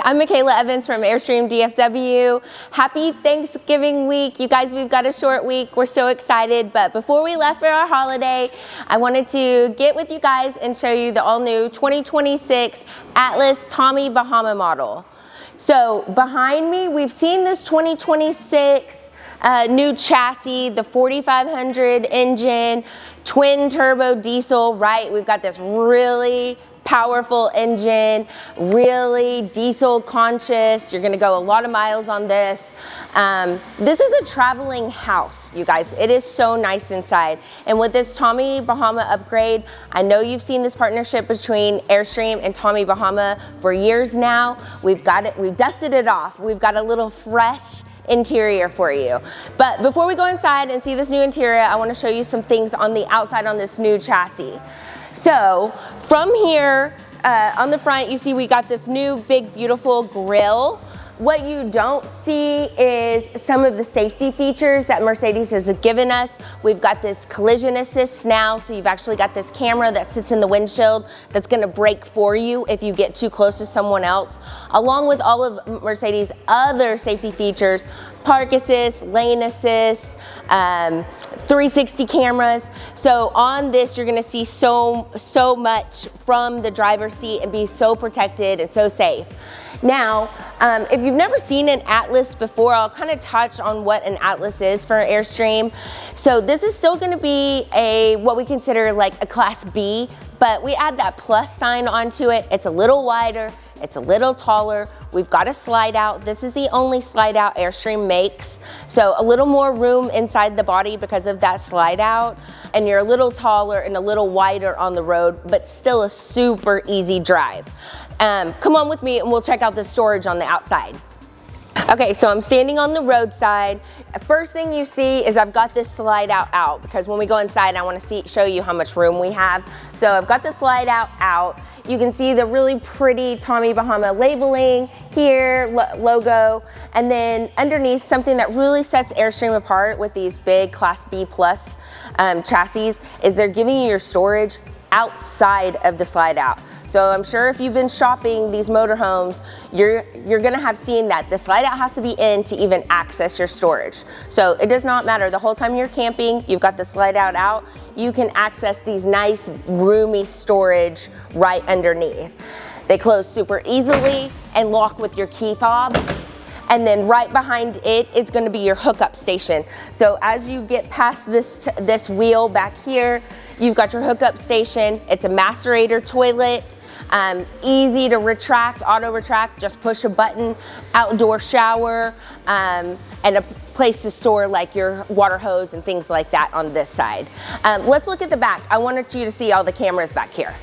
I'm Mikayla Evans from Airstream DFW. Happy Thanksgiving week. You guys, we've got a short week. We're so excited, but before we left for our holiday, I wanted to get with you guys and show you the all-new 2026 Atlas Tommy Bahama model. So behind me, we've seen this 2026 new chassis, the 4500 engine, twin turbo diesel, right? We've got this really powerful engine, really diesel conscious. You're gonna go a lot of miles on this. This is a traveling house, you guys. It is so nice inside. And with this Tommy Bahama upgrade, I know you've seen this partnership between Airstream and Tommy Bahama for years now. We've got it, we've dusted it off. We've got a little fresh interior for you. But before we go inside and see this new interior, I want to show you some things on the outside on this new chassis. So from here on the front, you see we got this new big beautiful grille. What you don't see is some of the safety features that Mercedes has given us. We've got this collision assist now, so you've actually got this camera that sits in the windshield that's gonna brake for you if you get too close to someone else, along with all of Mercedes' other safety features, park assist, lane assist, 360 cameras. So on this, you're gonna see so much from the driver's seat and be so protected and so safe. Now, if you've never seen an Atlas before, I'll kind of touch on what an Atlas is for Airstream. So this is still gonna be what we consider like a Class B, but we add that plus sign onto it. It's a little wider, it's a little taller. We've got a slide out. This is the only slide out Airstream makes. So a little more room inside the body because of that slide out. And you're a little taller and a little wider on the road, but still a super easy drive. Come on with me and we'll check out the storage on the outside. Okay, so I'm standing on the roadside. First thing you see is I've got this slide out because when we go inside, I want to show you how much room we have. So I've got the slide out. You can see the really pretty Tommy Bahama labeling here, logo, and then underneath, something that really sets Airstream apart with these big Class B plus chassis is they're giving you your storage outside of the slide out. So I'm sure if you've been shopping these motorhomes, you're gonna have seen that the slide out has to be in to even access your storage. So it does not matter, the whole time you're camping, you've got the slide out, you can access these nice roomy storage right underneath. They close super easily and lock with your key fob. And then right behind it is going to be your hookup station. So as you get past this wheel back here, you've got your hookup station. It's a macerator toilet, easy to retract, auto retract, just push a button, outdoor shower, and a place to store like your water hose and things like that on this side. Let's look at the back. I wanted you to see all the cameras back here.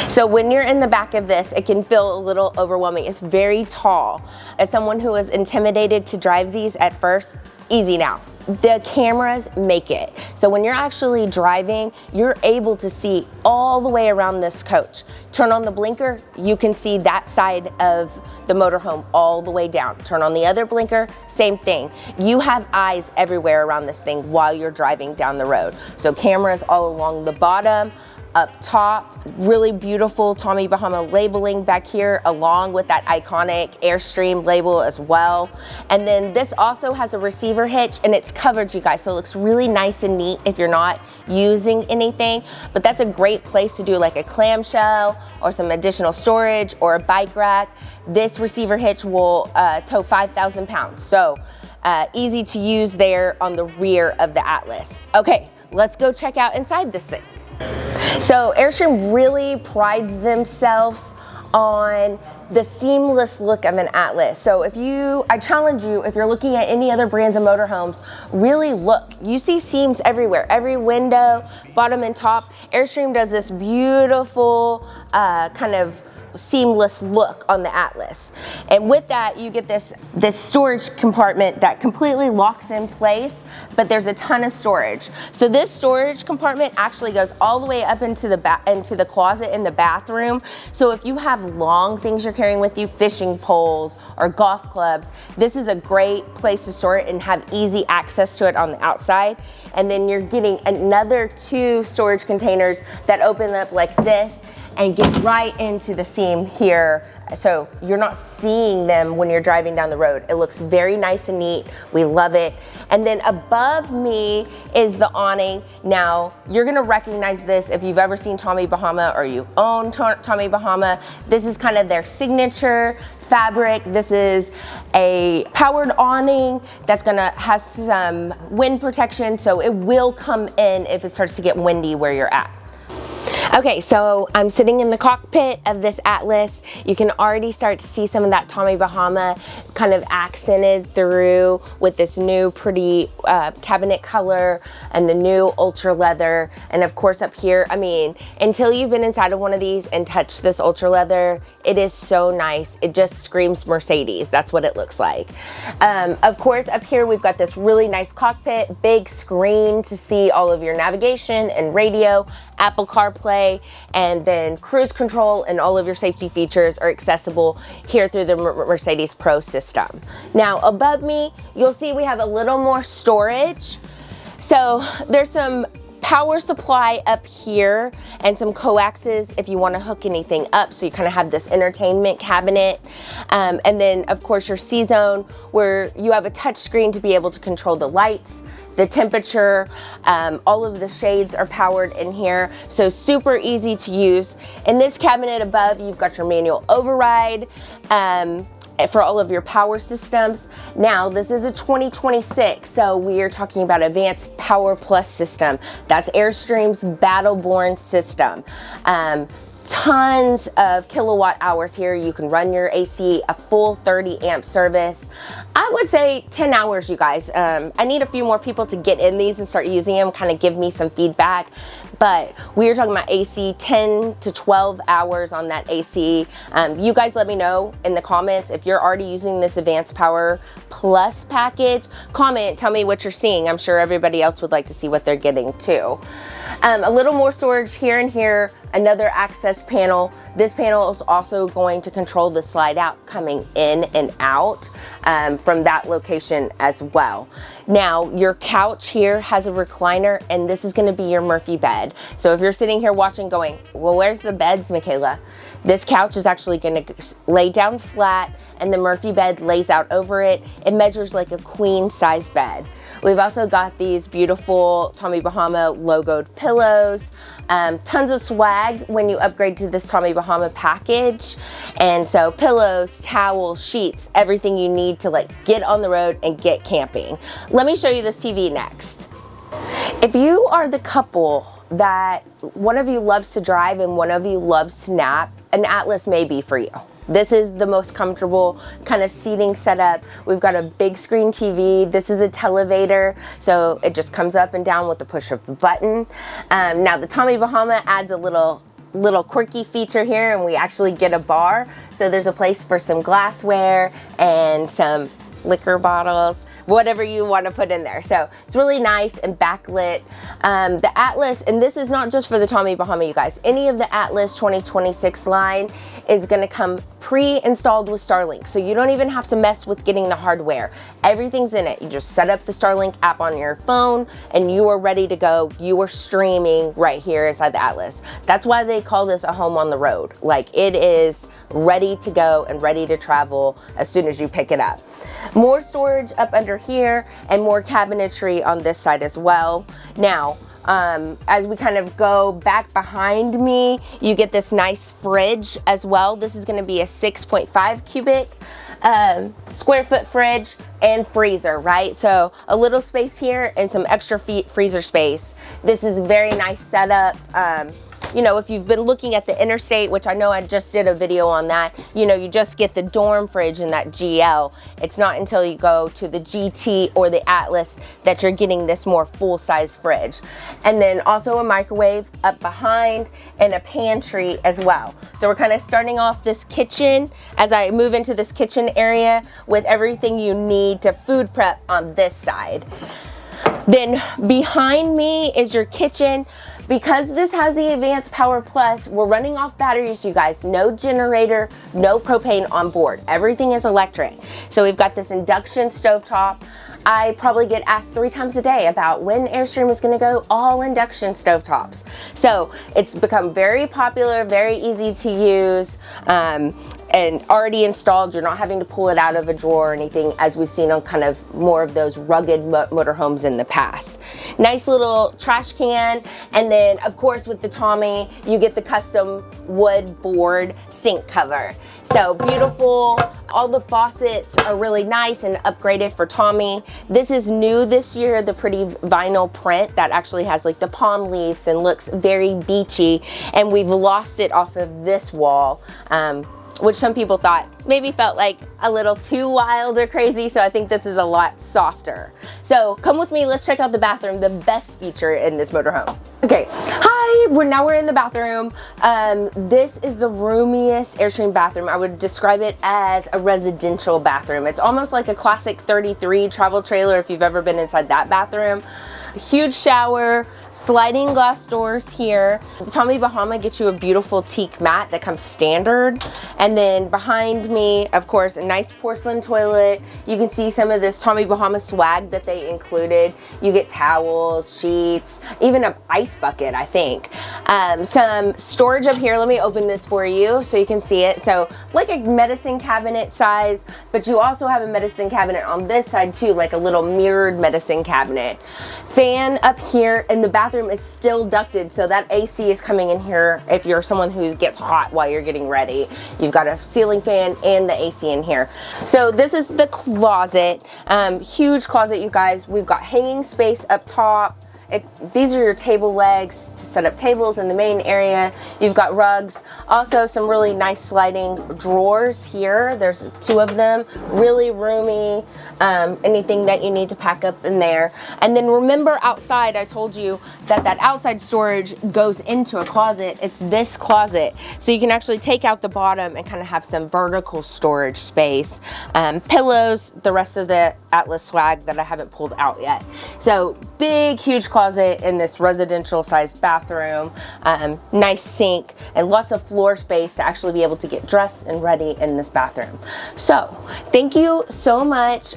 So when you're in the back of this, it can feel a little overwhelming. It's very tall. As someone who was intimidated to drive these at first, easy now. The cameras make it. So when you're actually driving, you're able to see all the way around this coach. Turn on the blinker, you can see that side of the motorhome all the way down. Turn on the other blinker, same thing. You have eyes everywhere around this thing while you're driving down the road. So cameras all along the bottom, up top, really beautiful Tommy Bahama labeling back here along with that iconic Airstream label as well. And then this also has a receiver hitch and it's covered, you guys, so it looks really nice and neat if you're not using anything. But that's a great place to do like a clamshell or some additional storage or a bike rack. This receiver hitch will tow 5,000 pounds. So easy to use there on the rear of the Atlas. Okay, let's go check out inside this thing. So Airstream really prides themselves on the seamless look of an Atlas. So I challenge you, if you're looking at any other brands of motorhomes, really look. You see seams everywhere, every window, bottom and top. Airstream does this beautiful kind of seamless look on the Atlas. And with that, you get this storage compartment that completely locks in place, but there's a ton of storage. So this storage compartment actually goes all the way up into the closet in the bathroom. So if you have long things you're carrying with you, fishing poles or golf clubs, this is a great place to store it and have easy access to it on the outside. And then you're getting another 2 storage containers that open up like this. and get right into the seam here. So you're not seeing them when you're driving down the road. It looks very nice and neat. We love it. And then above me is the awning. Now, you're gonna recognize this if you've ever seen Tommy Bahama or you own Tommy Bahama. This is kind of their signature fabric. This is a powered awning that's gonna have some wind protection, so it will come in if it starts to get windy where you're at. Okay, so I'm sitting in the cockpit of this Atlas. You can already start to see some of that Tommy Bahama kind of accented through with this new pretty cabinet color and the new ultra leather. And of course up here, I mean, until you've been inside of one of these and touched this ultra leather, it is so nice. It just screams Mercedes. That's what it looks like. Of course, up here we've got this really nice cockpit, big screen to see all of your navigation and radio, Apple CarPlay, and then cruise control and all of your safety features are accessible here through the Mercedes Pro system. Now above me, you'll see we have a little more storage. So there's some power supply up here and some coaxes if you want to hook anything up, so you kind of have this entertainment cabinet. And then of course your C-zone, where you have a touch screen to be able to control the lights, the temperature, all of the shades are powered in here, so super easy to use. In this cabinet above, you've got your manual override for all of your power systems. Now, this is a 2026, so we are talking about Advanced Power Plus system. That's Airstream's Battleborn system. Tons of kilowatt hours here. You can run your AC a full 30 amp service. I would say 10 hours, you guys. I need a few more people to get in these and start using them, kind of give me some feedback. But we are talking about AC 10 to 12 hours on that AC. You guys let me know in the comments if you're already using this Advanced Power Plus package. Comment, tell me what you're seeing. I'm sure everybody else would like to see what they're getting too. A little more storage here and here, another access panel. This panel is also going to control the slide out coming in and out from that location as well. Now, your couch here has a recliner, and this is gonna be your Murphy bed. So if you're sitting here watching going, well, where's the beds, Mikayla? This couch is actually gonna lay down flat, and the Murphy bed lays out over it. It measures like a queen size bed. We've also got these beautiful Tommy Bahama logoed pillows, tons of swag when you upgrade to this Tommy Bahama package. And so pillows, towels, sheets, everything you need to like get on the road and get camping. Let me show you this TV next. If you are the couple that one of you loves to drive and one of you loves to nap, an Atlas may be for you. This is the most comfortable kind of seating setup. We've got a big screen TV. This is a televator, so it just comes up and down with the push of the button. Now the Tommy Bahama adds a little quirky feature here, and we actually get a bar. So there's a place for some glassware and some liquor bottles, whatever you want to put in there. So it's really nice and backlit. The Atlas, and this is not just for the Tommy Bahama, you guys, any of the Atlas 2026 line is going to come pre-installed with Starlink. So you don't even have to mess with getting the hardware. Everything's in it. You just set up the Starlink app on your phone and you are ready to go. You are streaming right here inside the Atlas. That's why they call this a home on the road. Like, it is ready to go and ready to travel as soon as you pick it up. More storage up under here and more cabinetry on this side as well. Now, as we kind of go back behind me, you get this nice fridge as well. This is going to be a 6.5 cubic square foot fridge and freezer, right? So a little space here and some extra freezer space. This is a very nice setup. You know, if you've been looking at the Interstate, which I know I just did a video on that, you know, you just get the dorm fridge in that GL. It's not until you go to the GT or the Atlas that you're getting this more full-size fridge. And then also a microwave up behind and a pantry as well. So we're kind of starting off this kitchen as I move into this kitchen area with everything you need to food prep on this side. Then behind me is your kitchen. Because this has the Advanced Power Plus, we're running off batteries, you guys. No generator, no propane on board. Everything is electric. So we've got this induction stovetop. I probably get asked 3 times a day about when Airstream is going to go all induction stovetops. So it's become very popular, very easy to use, and already installed. You're not having to pull it out of a drawer or anything, as we've seen on kind of more of those rugged motorhomes in the past. Nice little trash can, and then of course with the Tommy you get the custom wood board sink cover. So beautiful. All the faucets are really nice and upgraded for Tommy. This is new this year, the pretty vinyl print that actually has like the palm leaves and looks very beachy, and we've lost it off of this wall, which some people thought maybe felt like a little too wild or crazy, so I think this is a lot softer. So come with me, let's check out the bathroom, the best feature in this motorhome. Okay, hi, we're in the bathroom. This is the roomiest Airstream bathroom. I would describe it as a residential bathroom. It's almost like a classic 33 travel trailer if you've ever been inside that bathroom. Huge shower, sliding glass doors here. The Tommy Bahama gets you a beautiful teak mat that comes standard. And then behind me, of course, a nice porcelain toilet. You can see some of this Tommy Bahama swag that they included. You get towels, sheets, even an ice bucket, I think. Some storage up here. Let me open this for you so you can see it. So like a medicine cabinet size, but you also have a medicine cabinet on this side too, like a little mirrored medicine cabinet. Fan up here, and the bathroom is still ducted, so that AC is coming in here if you're someone who gets hot while you're getting ready. You've got a ceiling fan and the AC in here. So this is the closet. Huge closet, you guys. We've got hanging space up top. These are your table legs to set up tables in the main area. You've got rugs. Also some really nice sliding drawers here. There's 2 of them. Really roomy. Anything that you need to pack up in there. And then remember outside, I told you that that outside storage goes into a closet. It's this closet. So you can actually take out the bottom and kind of have some vertical storage space. Pillows, the rest of the Atlas swag that I haven't pulled out yet. So big, huge closet in this residential sized bathroom. Nice sink and lots of floor space to actually be able to get dressed and ready in this bathroom. So thank you so much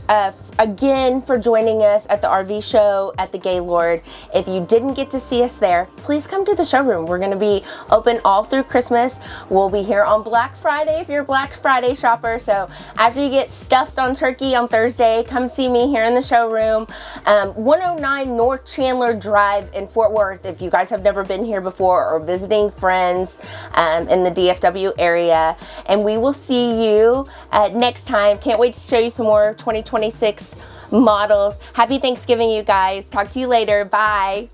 again for joining us at the RV show at the Gaylord. If you didn't get to see us there, please come to the showroom. We're going to be open all through Christmas. We'll be here on Black Friday if you're a Black Friday shopper. So after you get stuffed on turkey on Thursday, come see me here in the showroom. 109 North Chandler Drive in Fort Worth, if you guys have never been here before or visiting friends in the DFW area. And we will see you next time. Can't wait to show you some more 2026 models. Happy Thanksgiving, you guys. Talk to you later. Bye.